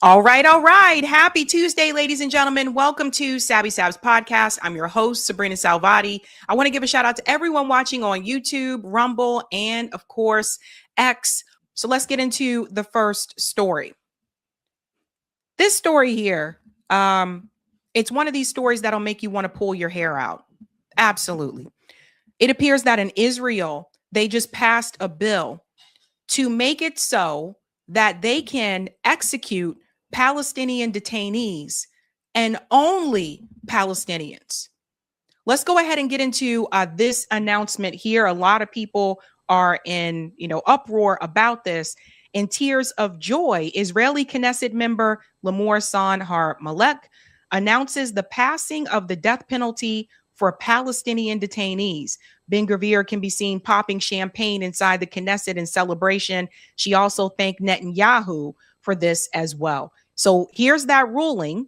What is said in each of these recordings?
All right. Happy Tuesday, ladies and gentlemen. Welcome to Sabby Sab's podcast. I'm your host, Sabrina Salvati. I want to give a shout out to everyone watching on YouTube, Rumble, and of course, X. So let's get into the first story. This story here, it's one of these stories that'll make you want to pull your hair out. Absolutely. It appears that in Israel, they just passed a bill to make it so that they can execute Palestinian detainees and only Palestinians. Let's go ahead and get into this announcement here. A lot of people are in, uproar about this. In tears of joy, Israeli Knesset member Limor San Har Malek announces the passing of the death penalty for Palestinian detainees. Ben-Gvir can be seen popping champagne inside the Knesset in celebration. She also thanked Netanyahu for this as well. So here's that ruling.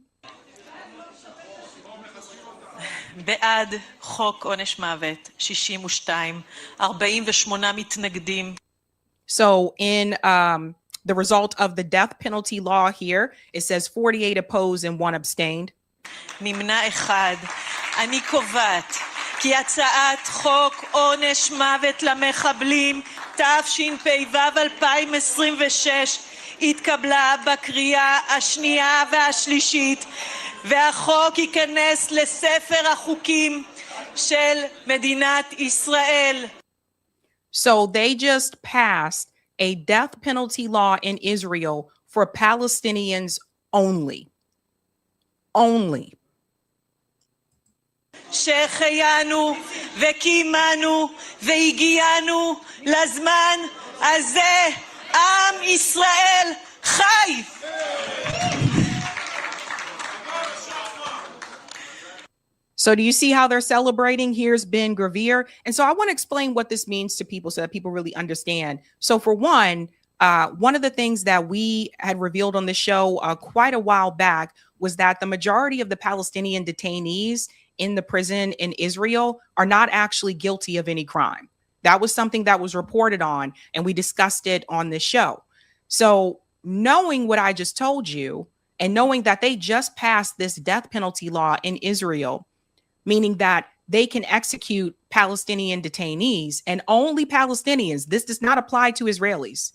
בעד חוק עונש מוות 62, 48 מתנגדים. So in the result of the death penalty law here, it says 48 opposed and 1 abstained. נמנע אחד. אני קובעת כי הצעת חוק עונש מוות למחבלים תשפ"ו 2026 התקבלה בקריאה השנייה והשלישית, והחוק ייכנס לספר החוקים של מדינת ישראל. So they just passed a death penalty law in Israel for Palestinians only. Only. שהחיינו וקיימנו והגיענו לזמן הזה. עם ישראל חי! So do you see how they're celebrating? Here's Ben-Gvir. And so I want to explain what this means to people so that people really understand. So for one of the things that we had revealed on the show quite a while back was that the majority of the Palestinian detainees in the prison in Israel are not actually guilty of any crime. That was something that was reported on, and we discussed it on this show. So knowing what I just told you and knowing that they just passed this death penalty law in Israel, meaning that they can execute Palestinian detainees and only Palestinians. This does not apply to Israelis.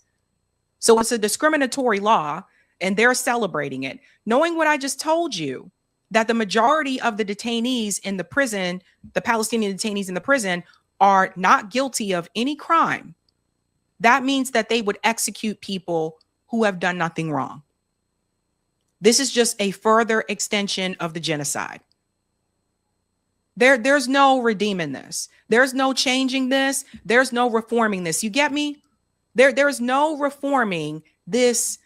So it's a discriminatory law, and they're celebrating it. Knowing what I just told you, that the majority of the detainees in the prison, the Palestinian detainees in the prison, are not guilty of any crime. That means that they would execute people who have done nothing wrong. This is just a further extension of the genocide. There's no redeeming this. There's no changing this. There's no reforming this. You get me? There's no reforming this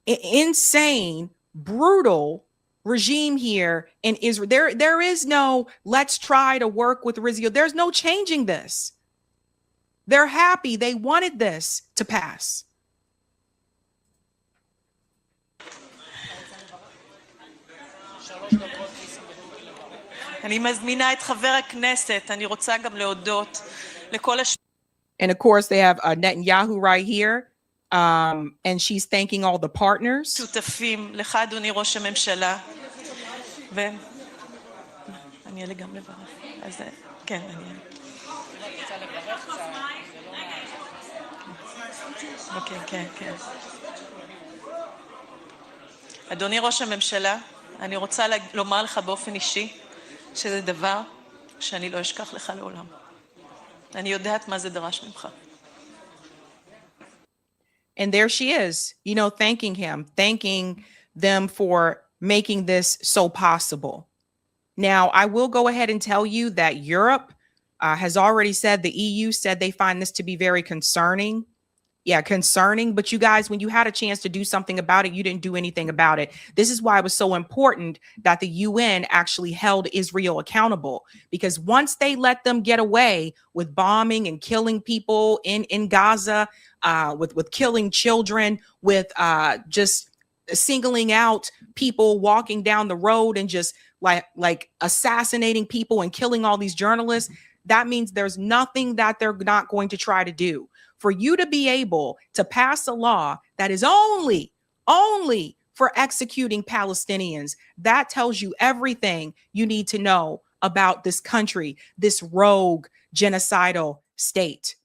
insane, brutal regime here in Israel. There is no let's try to work with Israel. There's no changing this. They're happy. They wanted this to pass. אני מזמינה את חבר הכנסת, אני רוצה גם להודות לכל And of course they have Netanyahu right here. And she's thanking all the partners. שותפים לך אדוני ראש הממשלה. ואני אעלה גם לברך. אז כן, אני אעלה. אוקיי, כן. אדוני ראש הממשלה, אני רוצה לומר לך באופן אישי שזה דבר שאני לא אשכח לך לעולם. אני יודעת מה זה דרש ממך. And there she is, thanking him, thanking them for making this so possible. Now, I will go ahead and tell you that Europe has already said, the EU said they find this to be very concerning. Yeah, concerning. But you guys, when you had a chance to do something about it, you didn't do anything about it. This is why it was so important that the UN actually held Israel accountable, because once they let them get away with bombing and killing people in Gaza, with killing children, with just singling out people walking down the road and just like assassinating people and killing all these journalists, that means there's nothing that they're not going to try to do. For you to be able to pass a law that is only for executing Palestinians. That tells you everything you need to know about this country, this rogue genocidal state.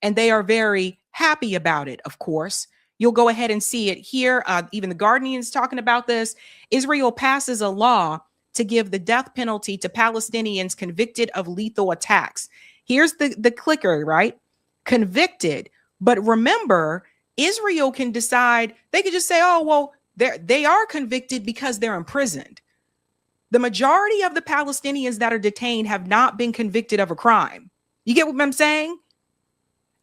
And they are very happy about it, of course. You'll go ahead and see it here. Even the Guardian is talking about this. Israel passes a law to give the death penalty to Palestinians convicted of lethal attacks. Here's the clicker, right? Convicted. But remember, Israel can decide, they could just say, oh, well, they are convicted because they're imprisoned. The majority of the Palestinians that are detained have not been convicted of a crime. You get what I'm saying?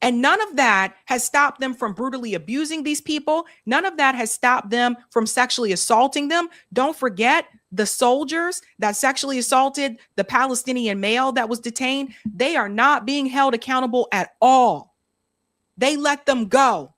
And none of that has stopped them from brutally abusing these people. None of that has stopped them from sexually assaulting them. Don't forget the soldiers that sexually assaulted the Palestinian male that was detained. They are not being held accountable at all. They let them go.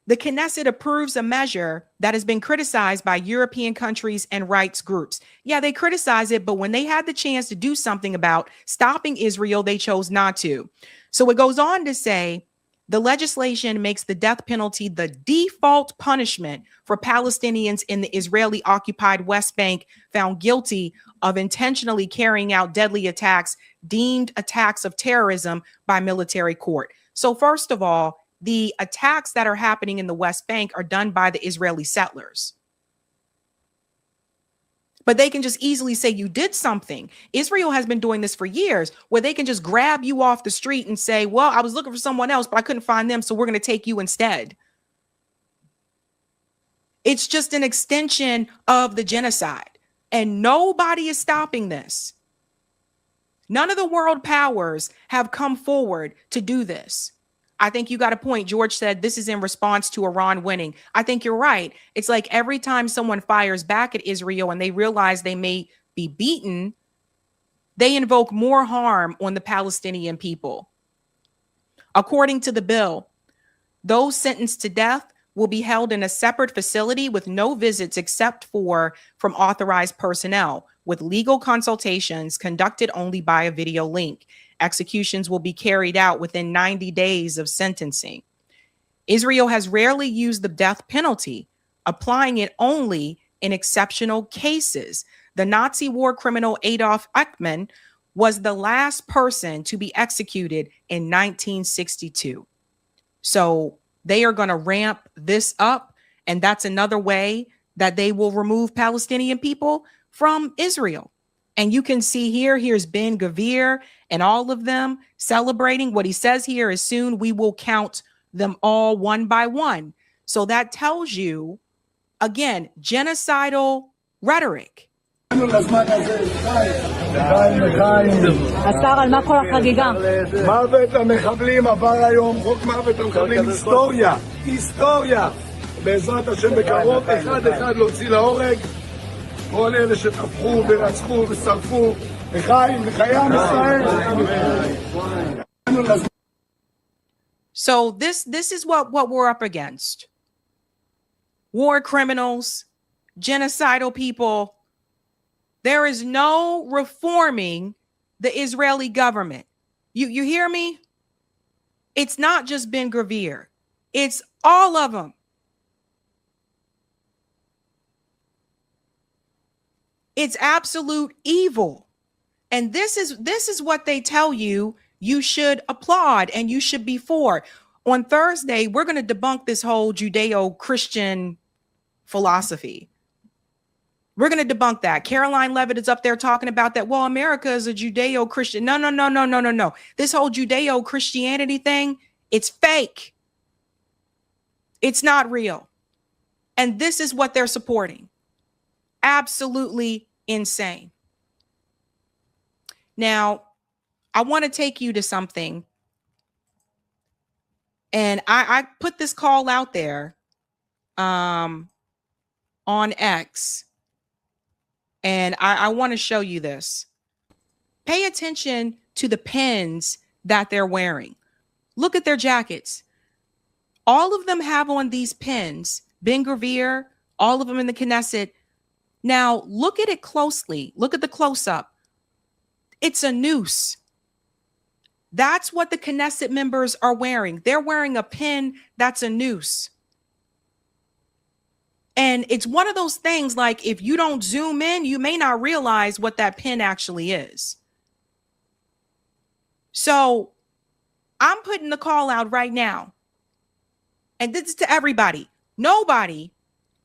The Knesset approves a measure that has been criticized by European countries and rights groups. Yeah, they criticize it, but when they had the chance to do something about stopping Israel, they chose not to. So it goes on to say the legislation makes the death penalty the default punishment for Palestinians in the Israeli-occupied West Bank found guilty of intentionally carrying out deadly attacks deemed attacks of terrorism by military court. So first of all, the attacks that are happening in the West Bank are done by the Israeli settlers. But they can just easily say you did something. Israel has been doing this for years, where they can just grab you off the street and say, well, I was looking for someone else, but I couldn't find them, so we're going to take you instead. It's just an extension of the genocide, and nobody is stopping this. None of the world powers have come forward to do this. I think you got a point. George said this is in response to Iran winning. I think you're right. It's like every time someone fires back at Israel and they realize they may be beaten, they invoke more harm on the Palestinian people. According to the bill, those sentenced to death will be held in a separate facility with no visits except for from authorized personnel, with legal consultations conducted only by a video link. Executions will be carried out within 90 days of sentencing. Israel has rarely used the death penalty, applying it only in exceptional cases. The Nazi war criminal Adolf Eichmann was the last person to be executed in 1962. So they are going to ramp this up, and that's another way that they will remove Palestinian people from Israel. And you can see here's Ben Gvir and all of them celebrating. What he says here is soon we will count them all one by one. So that tells you, again, genocidal rhetoric. השר, על מה כל החגיגה? מוות למחבלים עבר היום, חוק מוות למחבלים, היסטוריה, היסטוריה. בעזרת השם בקרוב, אחד אחד להוציא להורג. כל אלה שטבחו ורצחו ושרפו, לחיים, לחיי עם ישראל. So this is what we're up against. War criminals, genocidal people. There is no reforming the Israeli government. You hear me? It's not just Ben Gvir. It's all of them. It's absolute evil. And this is what they tell you should applaud and you should be for. On Thursday, we're going to debunk this whole Judeo-Christian philosophy. We're going to debunk that. Caroline Levitt is up there talking about that. Well, America is a Judeo-Christian. No. This whole Judeo-Christianity thing, it's fake. It's not real. And this is what they're supporting. Absolutely insane. Now, I want to take you to something. And I put this call out there on X. And I want to show you this. Pay attention to the pins that they're wearing. Look at their jackets. All of them have on these pins. Ben Gvir, all of them in the Knesset. Now, look at it closely. Look at the close-up. It's a noose. That's what the Knesset members are wearing. They're wearing a pin that's a noose. And it's one of those things, like, if you don't zoom in, you may not realize what that pin actually is. So I'm putting the call out right now. And this is to everybody. Nobody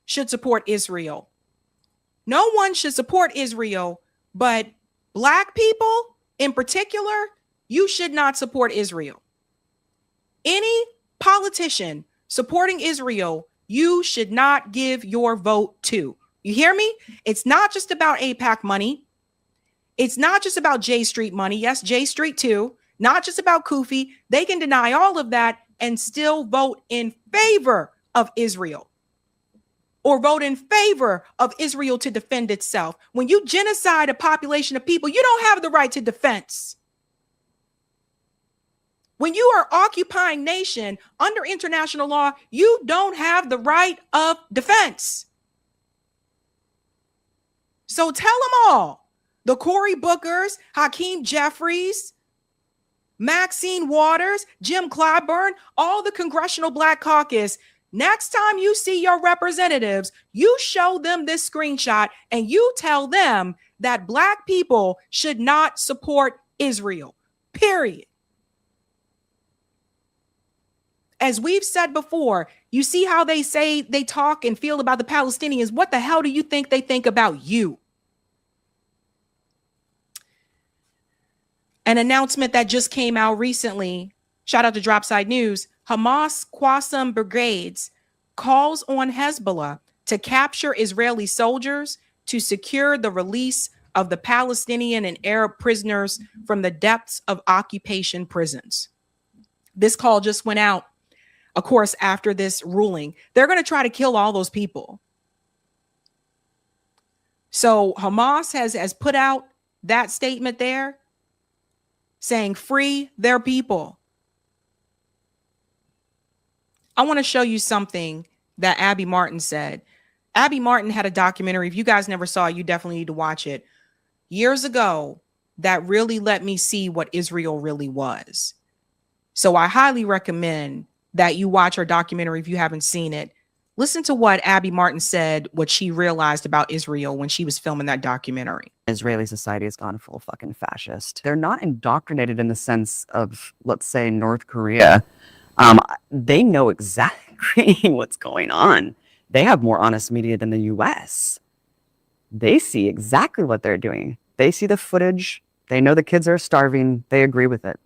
should support Israel. No one should support Israel, but Black people in particular, you should not support Israel. Any politician supporting Israel, you should not give your vote to. You hear me? It's not just about AIPAC money. It's not just about J Street money. Yes, J Street too. Not just about Kufi. They can deny all of that and still vote in favor of Israel, or vote in favor of Israel to defend itself. When you genocide a population of people, you don't have the right to defense. When you are occupying nation under international law, you don't have the right of defense. So tell them all, the Cory Bookers, Hakeem Jeffries, Maxine Waters, Jim Clyburn, all the Congressional Black Caucus, next time you see your representatives, you show them this screenshot and you tell them that Black people should not support Israel, period. As we've said before, you see how they say they talk and feel about the Palestinians. What the hell do you think they think about you? An announcement that just came out recently, shout out to Dropside News, Hamas Qassam Brigades calls on Hezbollah to capture Israeli soldiers to secure the release of the Palestinian and Arab prisoners from the depths of occupation prisons. This call just went out, of course, after this ruling. They're going to try to kill all those people. So Hamas has put out that statement there saying, free their people. I want to show you something that Abby Martin said. Abby Martin had a documentary. If you guys never saw it, you definitely need to watch it. Years ago, that really let me see what Israel really was. So I highly recommend that you watch her documentary if you haven't seen it. Listen to what Abby Martin said, what she realized about Israel when she was filming that documentary. Israeli society has gone full fucking fascist. They're not indoctrinated in the sense of, let's say, North Korea. They know exactly what's going on. They have more honest media than the US. They see exactly what they're doing. They see the footage. They know the kids are starving. They agree with it.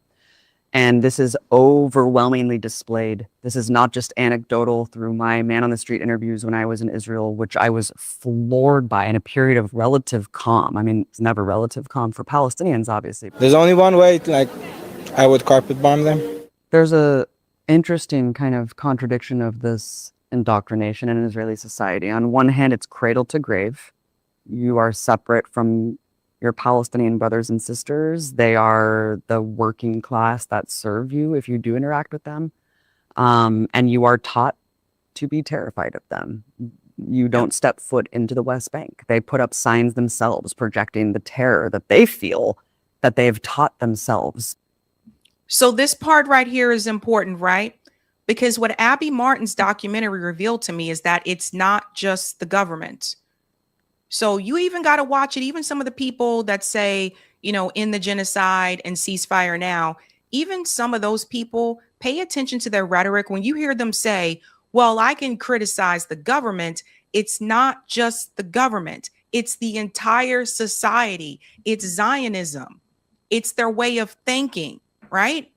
And this is overwhelmingly displayed. This is not just anecdotal through my man on the street interviews when I was in Israel, which I was floored by in a period of relative calm. I mean, it's never relative calm for Palestinians, obviously. There's only one way, like, I would carpet bomb them. There's a interesting kind of contradiction of this indoctrination in Israeli society. On one hand, it's cradle to grave. You are separate from your Palestinian brothers and sisters. They are the working class that serve you if you do interact with them. And you are taught to be terrified of them. You don't step foot into the West Bank. They put up signs themselves projecting the terror that they feel that they've taught themselves. So this part right here is important, right? Because what Abby Martin's documentary revealed to me is that it's not just the government. So you even got to watch it. Even some of the people that say, in the genocide and ceasefire now, even some of those people, pay attention to their rhetoric. When you hear them say, well, I can criticize the government, it's not just the government. It's the entire society. It's Zionism. It's their way of thinking, right?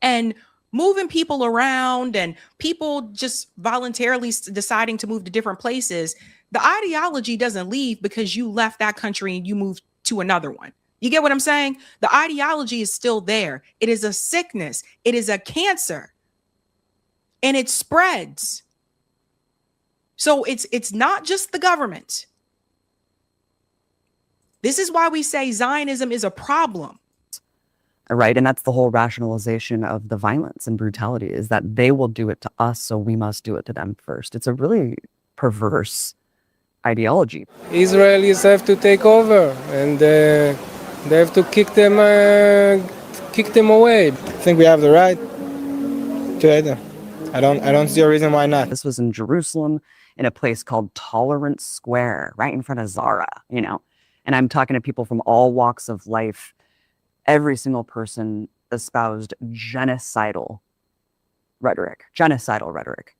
And moving people around and people just voluntarily deciding to move to different places. The ideology doesn't leave because you left that country and you moved to another one. You get what I'm saying? The ideology is still there. It is a sickness. It is a cancer. And it spreads. So it's not just the government. This is why we say Zionism is a problem. Right. And that's the whole rationalization of the violence and brutality, is that they will do it to us, so we must do it to them first. It's a really perverse ideology. Israelis have to take over, and they have to kick them away. I think we have the right to hate them. I don't see a reason why not. This was in Jerusalem in a place called Tolerance Square, right in front of Zara, you know. And I'm talking to people from all walks of life. Every single person espoused genocidal rhetoric.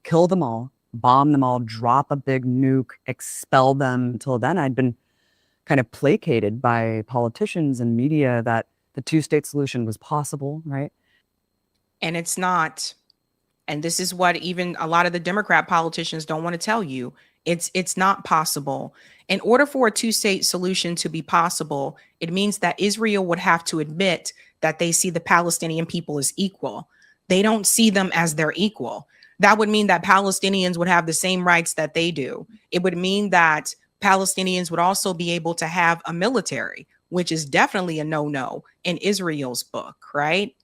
Kill them all, bomb them all, drop a big nuke, expel them. Until then, I'd been kind of placated by politicians and media that the two-state solution was possible, right? And it's not. And this is what even a lot of the Democrat politicians don't want to tell you. It's not possible. In order for a two-state solution to be possible, it means that Israel would have to admit that they see the Palestinian people as equal. They don't see them as their equal. That would mean that Palestinians would have the same rights that they do. It would mean that Palestinians would also be able to have a military, which is definitely a no-no in Israel's book, right?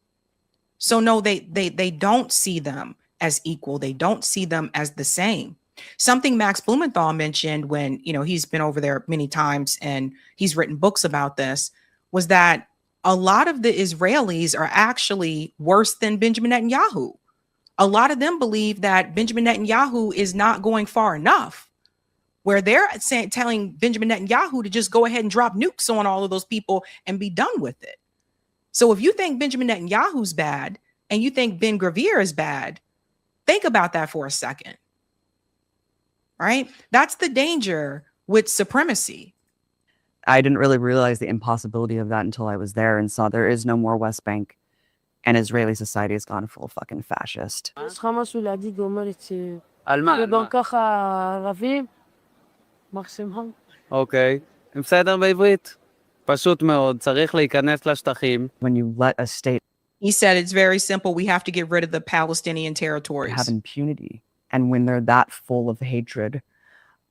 So no, they don't see them as equal. They don't see them as the same. Something Max Blumenthal mentioned when, he's been over there many times and he's written books about this, was that a lot of the Israelis are actually worse than Benjamin Netanyahu. A lot of them believe that Benjamin Netanyahu is not going far enough, where they're telling Benjamin Netanyahu to just go ahead and drop nukes on all of those people and be done with it. So if you think Benjamin Netanyahu's bad and you think Ben Gvir is bad, think about that for a second, right? That's the danger with supremacy. I didn't really realize the impossibility of that until I was there and saw there is no more West Bank and Israeli society has gone full fucking fascist. יש לך משהו להגיד, הוא אומר לי על מה? שגם ככה ערבים, מקסימום. אוקיי, בסדר בעברית. פשוט מאוד, צריך להיכנס לשטחים. When you let a state He said it's very simple. We have to get rid of the Palestinian have territories. impunity, and when they're that full of hatred,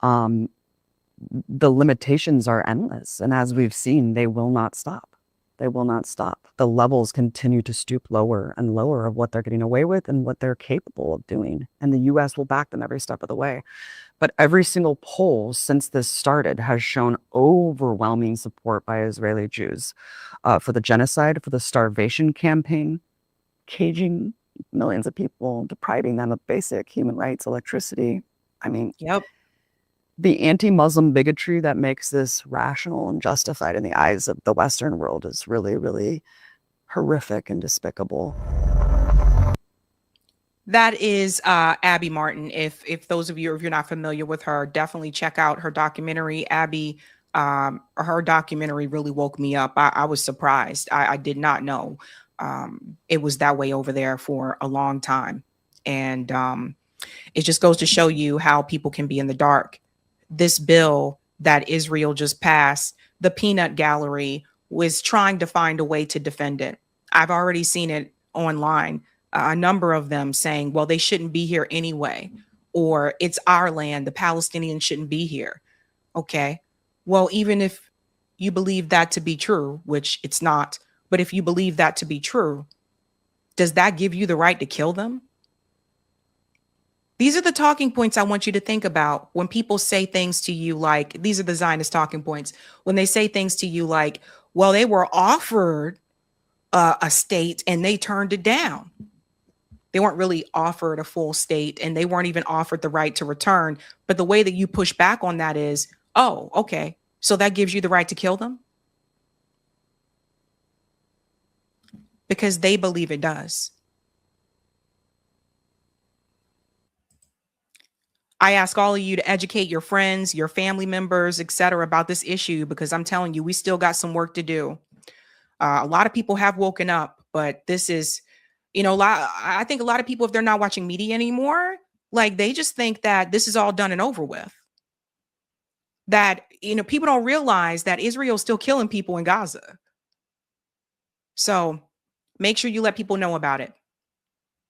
the limitations are endless. And as we've seen, they will not stop. They will not stop. The levels continue to stoop lower and lower of what they're getting away with and what they're capable of doing. And the US will back them every step of the way. But every single poll since this started has shown overwhelming support by Israeli Jews for the genocide, for the starvation campaign, caging millions of people, depriving them of basic human rights, electricity. I mean, Yep. the anti-Muslim bigotry that makes this rational and justified in the eyes of the Western world is really, really horrific and despicable. That is Abby Martin. If those of you, if you're not familiar with her, definitely check out her documentary. Abby, her documentary really woke me up. I was surprised. I did not know it was that way over there for a long time. And it just goes to show you how people can be in the dark. This bill that Israel just passed, the peanut gallery was trying to find a way to defend it. I've already seen it online. A number of them saying, well, they shouldn't be here anyway, or it's our land. The Palestinians shouldn't be here. Okay. Well, even if you believe that to be true, which it's not, but if you believe that to be true, does that give you the right to kill them? These are the talking points I want you to think about when people say things to you like, these are the Zionist talking points, when they say things to you like, well, they were offered a state and they turned it down. They weren't really offered a full state and they weren't even offered the right to return. But the way that you push back on that is, oh, okay, so that gives you the right to kill them? Because they believe it does. I ask all of you to educate your friends, your family members, etc., about this issue, because I'm telling you, we still got some work to do. A lot of people have woken up, but this is, I think a lot of people, if they're not watching media anymore, like they just think that this is all done and over with. That, people don't realize that Israel is still killing people in Gaza. So make sure you let people know about it.